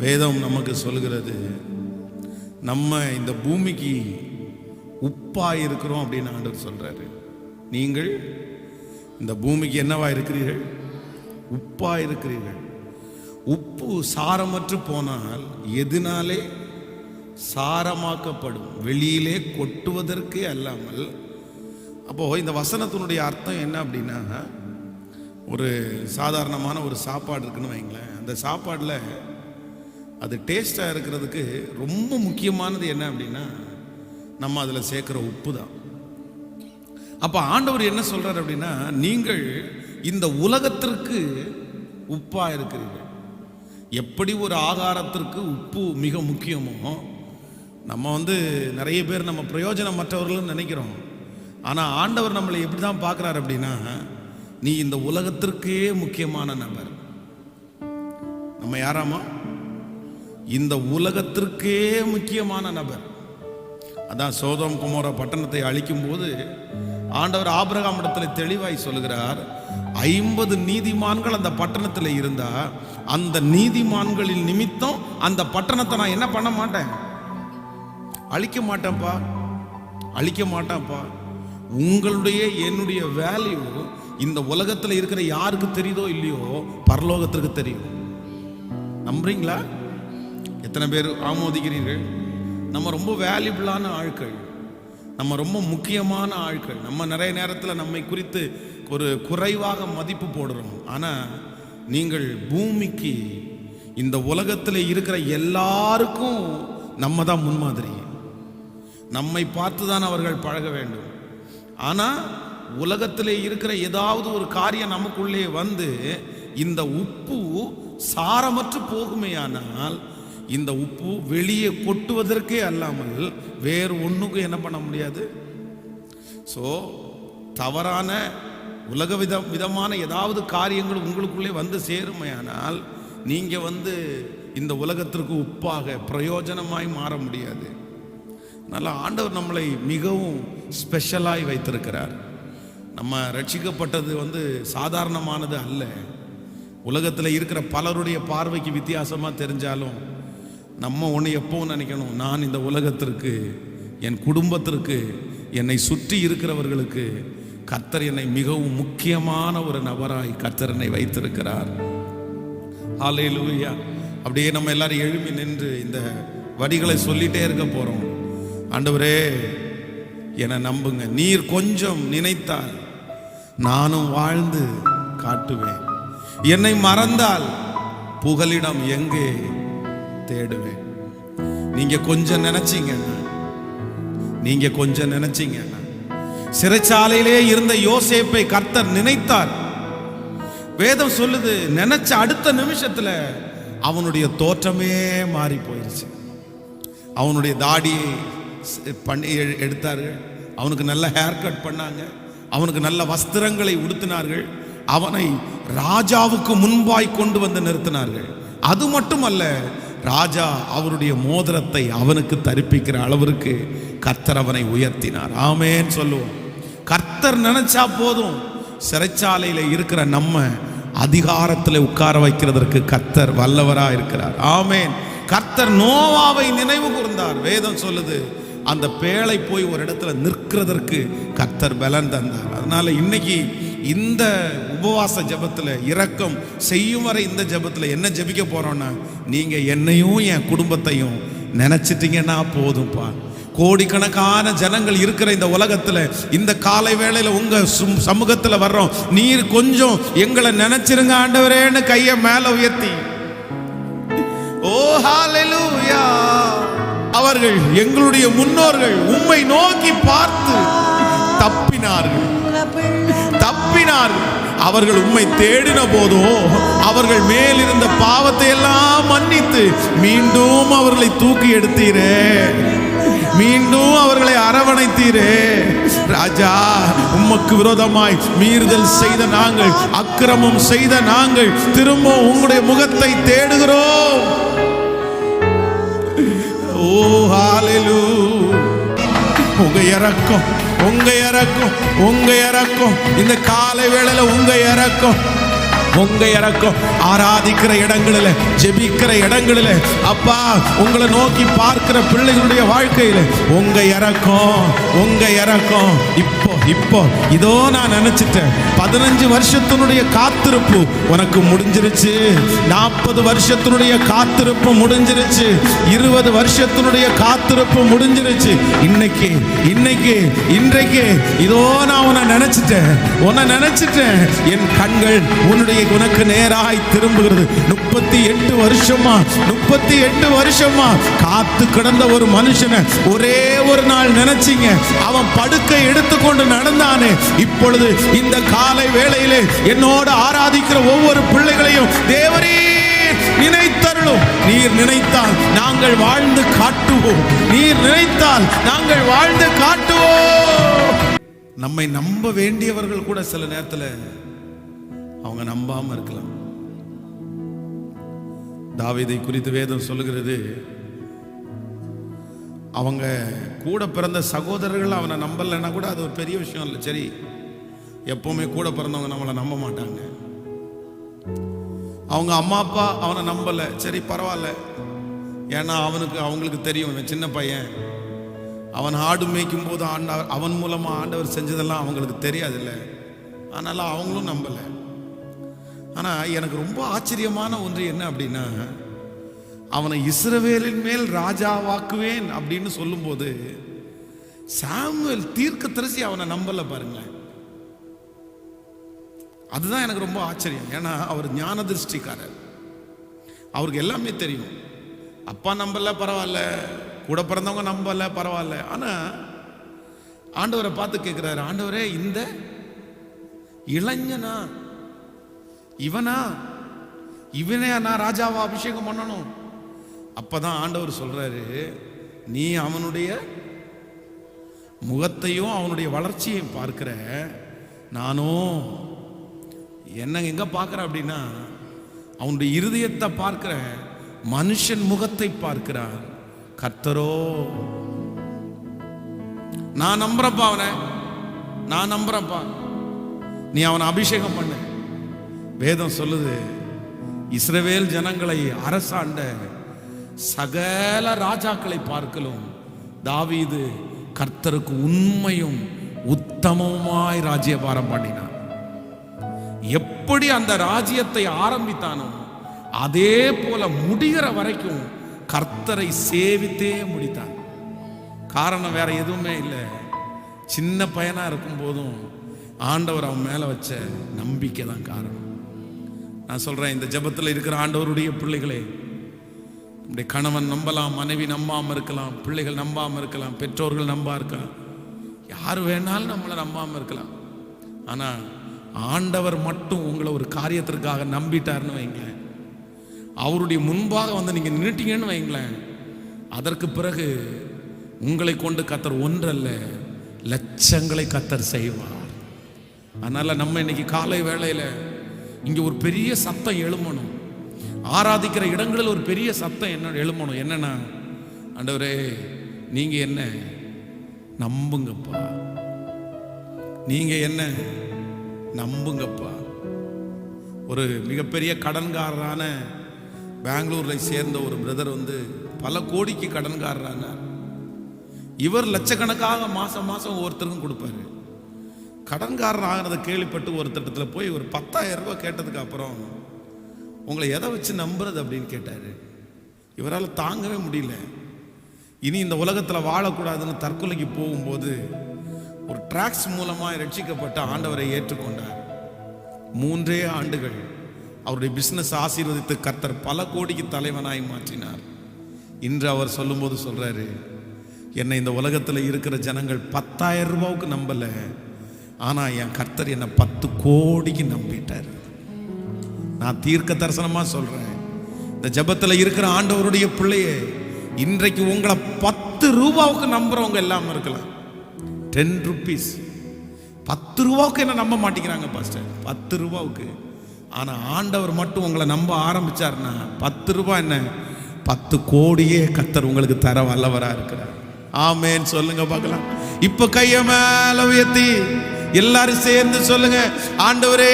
வேதம் நமக்கு சொல்கிறது, நம்ம இந்த பூமிக்கு உப்பா இருக்கிறோம் அப்படின்னு ஆண்டவர் சொல்றாரு. நீங்கள் இந்த பூமிக்கு என்னவா இருக்கிறீர்கள்? உப்பா இருக்கிறீர்கள். உப்பு சாரமற்று போனால் எதனாலே சாரமாக்கப்படும்? வெளியிலே கொட்டுவதற்கே அல்லாமல். அப்போ இந்த வசனத்தினுடைய அர்த்தம் என்ன அப்படின்னா, ஒரு சாதாரணமான ஒரு சாப்பாடு இருக்குன்னு வைங்களேன். அந்த சாப்பாடில் அது டேஸ்டாக இருக்கிறதுக்கு ரொம்ப முக்கியமானது என்ன அப்படின்னா, நம்ம அதில் சேர்க்குற உப்பு தான். அப்போ ஆண்டவர் என்ன சொல்றார் அப்படின்னா, நீங்கள் இந்த உலகத்திற்கு உப்பா இருக்கிறீர்கள். எப்படி ஒரு ஆகாரத்திற்கு உப்பு மிக முக்கியமோ, நம்ம நிறைய பேர் நம்ம பிரயோஜனமற்றவர்கள்னு நினைக்கிறோம். ஆனால் ஆண்டவர் நம்மளை எப்படி தான் பார்க்குறாரு அப்படின்னா, நீ இந்த உலகத்திற்கே முக்கியமான நபர். நம்ம யாராமா? இந்த உலகத்திற்கே முக்கியமான நபர். அதான் சோதோம் குமோரா பட்டணத்தை அழிக்கும் போது ஆண்டவர் ஆபிரகாம் இடத்துல தெளிவாய் சொல்லுகிறார், 50 நீதிமான்கள் அந்த பட்டணத்தில் இருந்தா, அந்த நீதிமான்களின் நிமித்தம் அந்த பட்டணத்தை நான் என்ன பண்ண மாட்டேன்? அழிக்க மாட்டேன்ப்பா, அழிக்க மாட்டேன்ப்பா. உங்களுடைய என்னுடைய வேல்யூ இந்த உலகத்தில் இருக்கிற யாருக்கு தெரியுதோ இல்லையோ, பரலோகத்திற்கு தெரியும். நம்புறீங்களா? எத்தனை பேர் ஆமோதிக்கிறீர்கள்? நம்ம ரொம்ப வேல்யூபிளான ஆட்கள், நம்ம ரொம்ப முக்கியமான ஆட்கள். நம்ம நிறைய நேரத்தில் நம்மை குறித்து ஒரு குறைவாக மதிப்பு போடுறோம். ஆனால் நீங்கள் பூமிக்கு, இந்த உலகத்தில் இருக்கிற எல்லாருக்கும் நம்ம தான் முன்மாதிரி. நம்மை பார்த்து தான் அவர்கள் பழக வேண்டும். ஆனால் உலகத்தில் இருக்கிற ஏதாவது ஒரு காரியம் நமக்குள்ளே இந்த உப்பு சாரமற்று போகுமேயானால், இந்த உப்பு வெளியே கொட்டுவதற்கே அல்லாமல் வேறு ஒன்றுக்கும் என்ன பண்ண முடியாது. ஸோ தவறான உலக விதமான ஏதாவது காரியங்கள் உங்களுக்குள்ளே சேருமையானால், நீங்கள் இந்த உலகத்திற்கு உப்பாக பிரயோஜனமாய் மாற முடியாது. அதனால் ஆண்டவர் நம்மளை மிகவும் ஸ்பெஷலாய் வைத்திருக்கிறார். நம்ம ரட்சிக்கப்பட்டது சாதாரணமானது அல்ல. உலகத்தில் இருக்கிற பலருடைய பார்வைக்கு வித்தியாசமாக தெரிஞ்சாலும் நம்ம ஒன்று எப்பவும் நினைக்கணும், நான் இந்த உலகத்திற்கு, என் குடும்பத்திற்கு, என்னை சுற்றி இருக்கிறவர்களுக்கு கர்த்தர் என்னை மிகவும் முக்கியமான ஒரு நபராய் கர்த்தர் என்னை வைத்திருக்கிறார். ஹல்லேலூயா. அப்படியே நம்ம எல்லாரும் எழும்பி நின்று இந்த வரிகளை சொல்லிட்டே இருக்க போறோம். ஆண்டவரே, என்னை நம்புங்க. நீர் கொஞ்சம் நினைத்தால் நானும் வாழ்ந்து காட்டுவேன். என்னை மறந்தால் புகலிடம் எங்கே தேடுவேன். நீங்க கொஞ்சம் நினைச்சீங்கன்னா, நீங்க கொஞ்சம் நினைச்சீங்கன்னா, சிறைச்சாலையிலே இருந்த யோசேப்பை கர்த்தர் நினைத்தார். வேதம் சொல்லுது, நினைச்ச அடுத்த நிமிஷத்துல அவனுடைய தோற்றமே மாறி போயிருச்சு. அவனுடைய தாடியை பண்ணி எடுத்தார்கள், அவனுக்கு நல்ல ஹேர் கட் பண்ணாங்க, அவனுக்கு நல்ல வஸ்திரங்களை உடுத்தினார்கள், அவனை ராஜாவுக்கு முன்பாய் கொண்டு நிறுத்தினார்கள். அது மட்டுமல்ல, ராஜா அவருடைய மோதிரத்தை அவனுக்கு தரிப்பிக்கிற அளவிற்கு கர்த்தர் அவனை உயர்த்தினார். ஆமேன் சொல்லுவோம். கர்த்தர் நினைச்சா போதும், சிறைச்சாலையில இருக்கிற நம்ம அதிகாரத்தில் உட்கார வைக்கிறதற்கு கர்த்தர் வல்லவரா இருக்கிறார். ஆமேன். கர்த்தர் நோவாவை நினைவு கூர்ந்தார். வேதம் சொல்லுது, அந்த பேழை போய் ஒரு இடத்துல நிற்கிறதற்கு கர்த்தர் பலன் தந்தார். அதனால இன்னைக்கு இந்த உபவாச ஜபத்தில், இரக்கம் செய்யும் வரை இந்த ஜபத்தில் என்ன ஜபிக்க போறோம்னா, நீங்க என்னையும் என் குடும்பத்தையும் நினைச்சிட்டீங்கன்னா போதும்பா. கோடிக்கணக்கான ஜனங்கள் இருக்கிற இந்த உலகத்துல இந்த காலை வேளையில உங்க சமூகத்துல வர்றோம். நீர் கொஞ்சம் எங்களை நினைச்சிருங்க ஆண்டவரேன்னு கையை மேல உயர்த்தி, ஓ ஹல்லேலூயா. அவர்கள், எங்களுடைய முன்னோர்கள் உம்மை நோக்கி பார்த்து தப்பினார்கள். அவர்கள் உம்மை தேடின போதோ அவர்கள் மேலிருந்த பாவத்தை எல்லாம் மன்னித்து மீண்டும் அவர்களை தூக்கி எடுத்தீரே, மீண்டும் அவர்களை அரவணைத்தீரே. ராஜா, உமக்கு விரோதமாய் மீறுதல் செய்த நாங்கள், அக்கிரமம் செய்த நாங்கள் திரும்ப உங்களுடைய முகத்தை தேடுகிறோம். ஓ ஹல்லேலூயா. உங்க இரக்கம், உங்க இரக்கம், உங்க இரக்கம், இந்த காலை வேளையில உங்க இரக்கம், உங்க இறக்கம் ஆராதிக்கிற இடங்களில், ஜெபிக்கிற இடங்களில், அப்பா உங்களை நோக்கி பார்க்கிற பிள்ளைகளுடைய வாழ்க்கையில் உங்க இறக்கம், உங்க இறக்கம். இப்போ இதோ நான் நினைச்சிட்டேன், 15 வருஷத்தினுடைய காத்திருப்பு உனக்கு முடிஞ்சிருச்சு, 40 வருஷத்தினுடைய காத்திருப்பு முடிஞ்சிருச்சு, 20 வருஷத்தினுடைய காத்திருப்பு முடிஞ்சிருச்சு. இன்றைக்கு இதோ நான் உன்னை நினைச்சிட்டேன். என் கண்கள் உனக்கு நேராய் திரும்புகிறது. 38 வருஷமா காத்து கிடந்த ஒரு மனுஷனை ஒரே ஒரு நாள் நினைச்சீங்க, அவன் படுக்கை எடுத்துக்கொண்டு நடந்தானே. இப்பொழுது இந்த காலை வேளையிலே என்னோடு ஆராதிக்கிற ஒவ்வொரு பிள்ளைகளையும் தேவரே நினைத்தருளும். நீர் நினைத்தால் நாங்கள் வாழ்ந்து காட்டுவோம். நம்மை நம்ப வேண்டியவர்கள் கூட சில நேரத்தில் அவங்க நம்பாம இருக்கலாம். தாவீதை குறித்து வேதம் சொல்லுகிறது, அவங்க கூட பிறந்த சகோதரர்கள் அவனை நம்பலைன்னா கூட அது ஒரு பெரிய விஷயம் இல்லை. சரி, எப்பவுமே கூட பிறந்தவங்க நம்மளை நம்ப மாட்டாங்க. அவங்க அம்மா அப்பா அவனை நம்பலை, சரி பரவாயில்ல, ஏன்னா அவங்களுக்கு தெரியும் இவன் சின்ன பையன், அவன் ஆடு மேய்க்கும் போது அவன் மூலமாக ஆண்டவர் செஞ்சதெல்லாம் அவங்களுக்கு தெரியாதில்லை, அதனால அவங்களும் நம்பலை. ஆனால் எனக்கு ரொம்ப ஆச்சரியமான ஒன்று என்ன அப்படின்னா, அவனை இஸ்ரவேலின் மேல் ராஜாவாக்குவேன் அப்படின்னு சொல்லும்போது சாமுவேல் தீர்க்கதரிசி அவனை நம்பல பாருங்க. அதுதான் எனக்கு ரொம்ப ஆச்சரியம். ஏன்னா அவர் ஞான திருஷ்டிக்காரர், அவருக்கு எல்லாமே தெரியும். அப்பா நம்பல பரவாயில்ல, கூட பிறந்தவங்க நம்பல பரவாயில்ல, ஆனா ஆண்டவரை பார்த்து கேட்கிறாரு, ஆண்டவரே இந்த இளைஞனா இவனே நான் ராஜாவா அபிஷேகம் பண்ணணும். அப்பதான் ஆண்டவர் சொல்றாரு, நீ அவனுடைய முகத்தையும் அவனுடைய வளர்ச்சியையும் பார்க்கிற, நானும் என்ன எங்க பார்க்கிற அப்படின்னா அவனுடைய இருதயத்தை பார்க்கிற, மனுஷன் முகத்தை பார்க்கிறான், கர்த்தரோ. நான் நம்புறப்பா, நான் நம்புறப்பா, நீ அவனை அபிஷேகம் பண்ண. வேதம் சொல்லுது, இஸ்ரவேல் ஜனங்களை அரசாண்ட சகல ராஜாக்களை பார்க்கலும் தாவீது கர்த்தருக்கு உண்மையும் உத்தமமாய் ராஜ்யபாரம் பண்ணினான். எப்படி அந்த ராஜ்யத்தை ஆரம்பித்தானோ அதே போல முடிகிற வரைக்கும் கர்த்தரை சேவித்தே முடித்தான். காரணம் வேற எதுவுமே இல்லை, சின்ன பையனா இருக்கும் போதும் ஆண்டவர் அவன் மேல வச்ச நம்பிக்கை தான் காரணம். நான் சொல்றேன், இந்த ஜெபத்தில் இருக்கிற ஆண்டவருடைய பிள்ளைகளே, நம்முடைய கணவன் நம்பலாம், மனைவி நம்பாம இருக்கலாம், பிள்ளைகள் நம்பாம இருக்கலாம், பெற்றோர்கள் நம்பா இருக்கலாம், யார் வேணாலும் நம்மளை நம்பாம இருக்கலாம். ஆனா ஆண்டவர் மட்டும் உங்களை ஒரு காரியத்திற்காக நம்பிட்டாருன்னு வைங்களேன், அவருடைய முன்பாக வந்து நீங்க நின்னுட்டீங்கன்னு வைங்களேன், அதற்கு பிறகு உங்களை கொண்டு கர்த்தர் ஒன்றல்ல லட்சங்களை கர்த்தர் செய்வார். அதனால நம்ம இன்னைக்கு காலை வேளையில இங்க ஒரு பெரிய சத்தம் எழும்பணும். ஆராதிக்கிற இடங்களில் ஒரு பெரிய சத்தம் என்ன எழும்பணும். என்னன்னா, ஆண்டவரே நீங்க என்ன நம்புங்கப்பா, நீங்க என்ன நம்புங்கப்பா. ஒரு மிகப்பெரிய கடன்காரரான பெங்களூர்ல சேர்ந்த ஒரு பிரதர் வந்து பல கோடிக்கு கடன்காரரான இவர் லட்சக்கணக்காக மாசம் மாசம் ஒவ்வொருத்தருக்கும் கொடுப்பாரு. கடன்காரன் ஆகிறத கேள்விப்பட்டு ஒரு திட்டத்தில் போய் ஒரு 10,000 ரூபாய் கேட்டதுக்கு அப்புறம், உங்களை எதை வச்சு நம்புறது அப்படின்னு கேட்டாரு. இவரால் தாங்கவே முடியல. இனி இந்த உலகத்தில் வாழக்கூடாதுன்னு தற்கொலைக்கு போகும்போது ஒரு டிராக்ஸ் மூலமாக ரட்சிக்கப்பட்ட ஆண்டவரை ஏற்றுக்கொண்டார். 3 ஆண்டுகள் அவருடைய பிஸ்னஸ் ஆசீர்வதித்து கர்த்தர் பல கோடிக்கு தலைவனாய் மாற்றினார். இன்று அவர் சொல்லும்போது சொல்றாரு, என்னை இந்த உலகத்தில் இருக்கிற ஜனங்கள் 10,000 ரூபாய்க்கு நம்பல, ஆனா என் கர்த்தர் என்னை 10 கோடிக்கு நம்பிட்டார். நான் தீர்க்க தரிசனமா சொல்றேன், இந்த ஜெபத்தில் இருக்கிற ஆண்டவருடைய பிள்ளையே, இன்றைக்கு உங்களை 10 ரூபாவுக்கு நம்புறவங்க எல்லாம் இருக்கலாம். 10 rupees, 10 ரூபாவுக்கு என்ன நம்ப மாட்டேங்கிறாங்க பாஸ்டர், 10 ரூபாவுக்கு. ஆனா ஆண்டவர் மட்டும் உங்களை நம்ப ஆரம்பிச்சாருன்னா 10 ரூபாய் என்ன 10 கோடியே கர்த்தர் உங்களுக்கு தர வல்லவரா இருக்கிறார். ஆமென் சொல்லுங்க பார்க்கலாம். இப்ப கைய மேல உயர்த்தி எல்லாரும் சேர்ந்து சொல்லுங்க, ஆண்டவரே